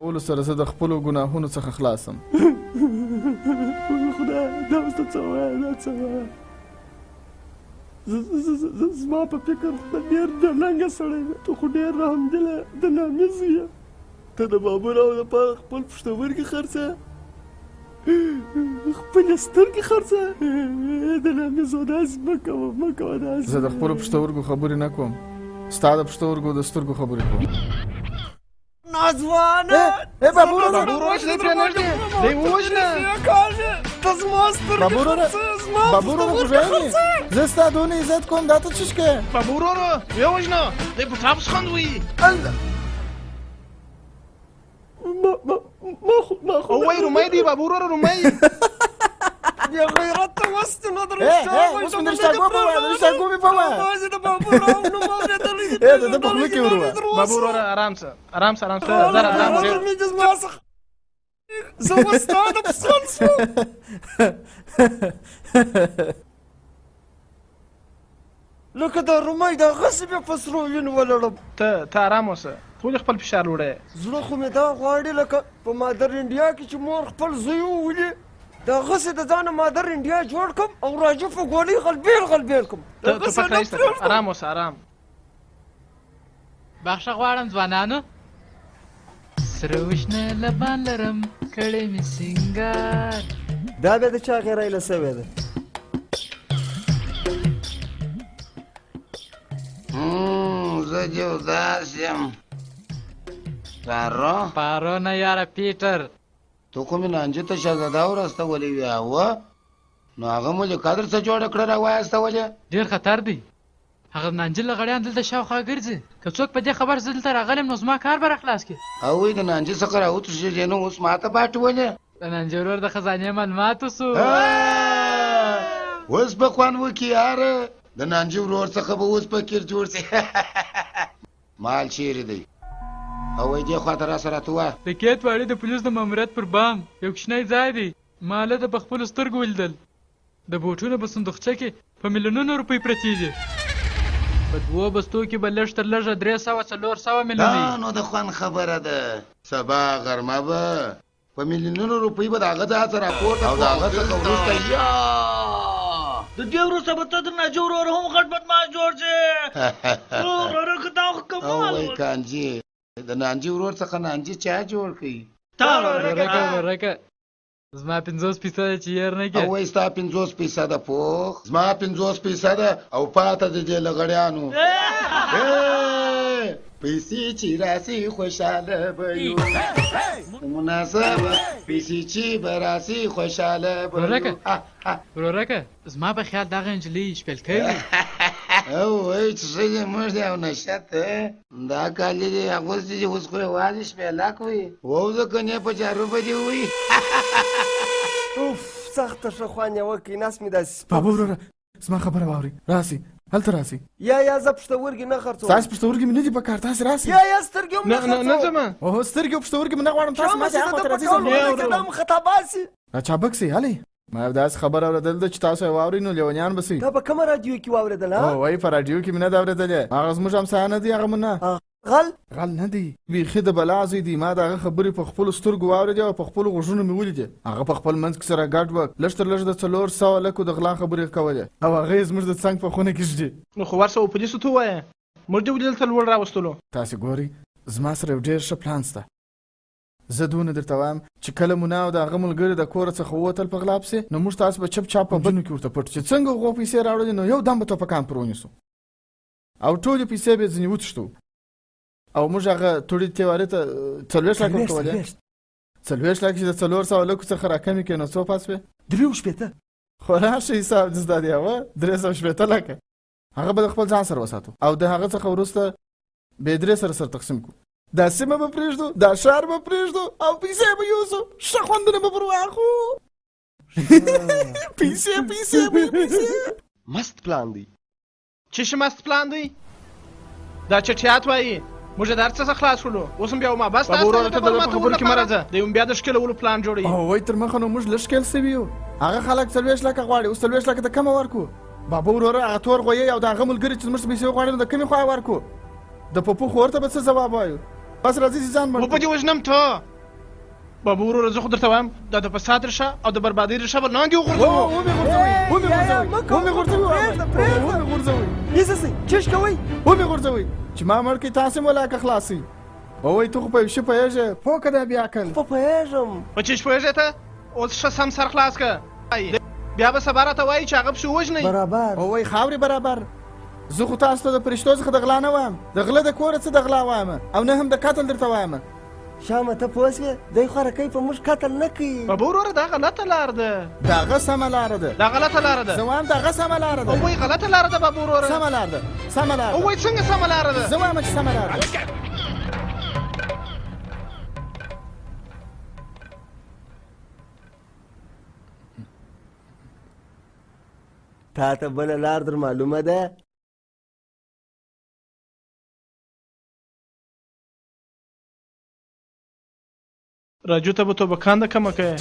ولو سره زه د خپلو ګناهونو څخه خلاصم. خدای دا اوس ته څه وایه دا څه وایه زما په فکر ته ډېر ډلنګه سړی دی ته خو ډېر رحمدله د نامیز یې ته د بابوراو لپاره خپل پښتورګي خرڅه خپلې سترګې خرڅه د نامیزو داسې مه کوه داسې زه د خپلو پښتورګو خبرې نه کوم ستا د پښتورګو د سترګو خبرې کوم. نازوانه بابوره دی پرې نږدې دی ووژنه ته زما سترګې خرڅه زما بابوره زه ستا دونه عزت کوم دا ته څه شکې بابوره ویې وژنه دی په ټاپس خوندوي وای رومۍ دی بابوره رومۍ بیا غیرت ته وستې نه د اوس مې د رشتاګو په وایه د رشتاګو مې په وایه د بابوراو نوم اورېدلی دی د ده په خوله کې ور وایه بابوره ارام شه ارام شه زر ارام شه زما څخه زه اوس ستا د پسخند شوم لکه د رومۍ د غسې بیا په سرو وینو ولړم ته ارام اوسه ولې خپل فشار لوړی زړه خو مې دا غواړي لکه په مادر انډیا کې چې مور خپل زوی وولي د غسې د ځانه مادر انډیا جوړ کړم او راجو په ګولۍ غلبېل کړم ته پک رایسته ارام اوسه ارام بخښه غواړم ځوانانو سره وشنه لبان لرم کړی مې سینګار دا بیا د چا غیرایله سوې ده زه چې اداس یم پارو نه یاره پیټر تو کومې نانجې ته شهزاده ورستولې وې اوه نو هغه مو قدر څه جوړه کړه راوایستولې ډېر خطر دی هغه نانجې لغړیان دلته شاوخوا ګرځي که څوک په دې خبر زه دلته راغلم نو زما کار به راخلاص کړي او وایي د نانجې څخه راوتښتېدې نو اوس ماته باټولې د نانجې ورور د خزانې معلومات وسو اوس به خوند وکړي یاره د نانجې ورور څخه به اوس فقیر جوړ شي مال چیرې دی او وایي دې خواته راسه راته ووایه د کیت واړې د پولیس د ماموریت پر بام یو کوچنی ځای دی ما هلته په خپلو سترګو ولیدل د بوټونو په صندوقچه کې په میلیونونو روپۍ پرتې دي په 2 بستو کې به لږ تر لږه 300-400 میلیونۍ نو د خوند خبره ده سبا غرمه به په میلیونونو روپۍ به د هغه ځای ته راپورته او د هغه څخه وروسته د دې وروسته به ته د ناجو ورور هم غټ بدماش جوړ شې وراره که دا خو کمال وایي کانجې د نانجې ورور څخه نانجې چا جوړ کړي ورکه زما 50% چې ير نه کې او وایي ستا 50% پوخ زما 50% او پاته د دې لغړیانو پیسې چې راسي خوشاله به یو مناسبه پیسې چې به راسي خوشاله به ورکه زما په خیال دغه نجلۍ شپېل کوي او وایي چې ښځې موږ دی او نشت دا کالي دی اغوستي چې اوس خو یوازې شپېلاک وي ووځه کنې په 4 بجې وي اوف سخته ښه خوند یې وکړي نس مې داسې بابا وروره زما خبره واورئ راسئ هلته راسئ یا زه پښتورګي نه خرڅوم ستاسې پښتورګي مې نه دي په کار تاسې راسئ یا سترګې هم نه خرڅوم نه ځمه اوهو سترګې او پښتورګي مې نه غواړم تاسې ماته هغه ته راځئ دا خطا باسي چابک سئ هلئ ما یو داسې خبره اورېدل ده چې تاسو یې واورئ نو لیونیان به سئ دا په کومه راډیو کې واورېدل وایي په راډیو کې مې نه ده اورېدلې هغه زموږ همسایه نه دي هغه مو نه غل نه دی بیخي د بلا زوی دی ما د هغه خبرې په خپلو سترګو واورېدې او په خپلو غوږونو مې ولیدې هغه په خپل منځ کې سره ګډ وه لږ تر لږ د 400 لکو د غلا خبرې کولې او هغه یې زموږ د څنګ په خونه کې ږدي نو خو ورسه پولیسو ته ووایه موږ دې ودې دلته لوړ راوستلو تاسې ګورئ زما سره یو ډېر ښه پلان شته زه دونه درته وایم چې کله مو نه او د هغه ملګري د کوره څخه ووتل په غلا پسې نو موږ تاسو به چپ چاپ په بنو کې ورته پټ چې څنګه هغو پیسې راوړلې نو یو دم به توپکان پر ونیسو او ټولې پیسې به یې ځینې وتښتو او موږ هغه توړې تیوارې ته 40 لکه ورکولې 40 لکه چې د 400 لکو څخه راکمې کړې نو څو پاس وې 3 خو راشه حساب دې زده دی هغه 300 لکه هغه به د خپل ځان سره وساتو او د هغه څخه وروسته به درې سره تقسیم کړو دا سیمه به پرېږدو دا ښار به پرېږدو او پیسې به یوسو ښه خوندونه به پر واخلو پیسې مست پلان دی چې شه مست پلان دی دا چټیات وایي موږ د هر څه څخه خلاص شولو اوس هم بیا ما بس بابا ورور ته د خبرو کې مه راځه دی هم بیا د ښکلولو پلان جوړوي او وایي تر مخه نو موږ لږ ښکېل سوي یو هغه خلک 40 لکه غواړي اوس 40 لکه د کمه ورکو بابا وروره هغه تور غویی او د هغه ملګري چې زموږ پیسې غواړي نو د کمې خوا ورکو د پپو خور ته به څه ځواب وایو بس راځي چې ځان مړ په دې وژنم ته بابا وروره زه خو درته وایم دا د فساد ریښه او د بربادۍ ریښه به لاندې وغورځوو ایسه سئ چش کوئ ومې غورځوئ چې ما مړ کړي تاسې ملاکه خلاصئ ووایي ته خو په یو شي پوهېږې پوه که دی بیا عقل په پوهېږم په چیش پوهېږې ته اوس ښه سم سر خلاص که بیا به سبا راته وایي چې هغه پسې ووژنئ برابر ووایي خاورې برابر زه خو تاسو ته د فرشتو څخه د غلا نه وایم د غله د کوره څه د غلا وایم او نه هم د قتل درته وایم شامه ته پوه شوې دی خو رکۍ په موږ قتل نه کوي بابا وروره دا غلطه لار ده دا هغه سمه لاره ده دا غلطه لاره ده زه وایم دا هغه سمه لاره ده وایي غلطه لاره ده بابا وروره سمه لاره ده سمه لاره ده وایي څنګه سمه لاره ده زه وایم چې سمه لاره ده تا ته بله لار در معلومه ده راجو ته به توبکان د کمه کوې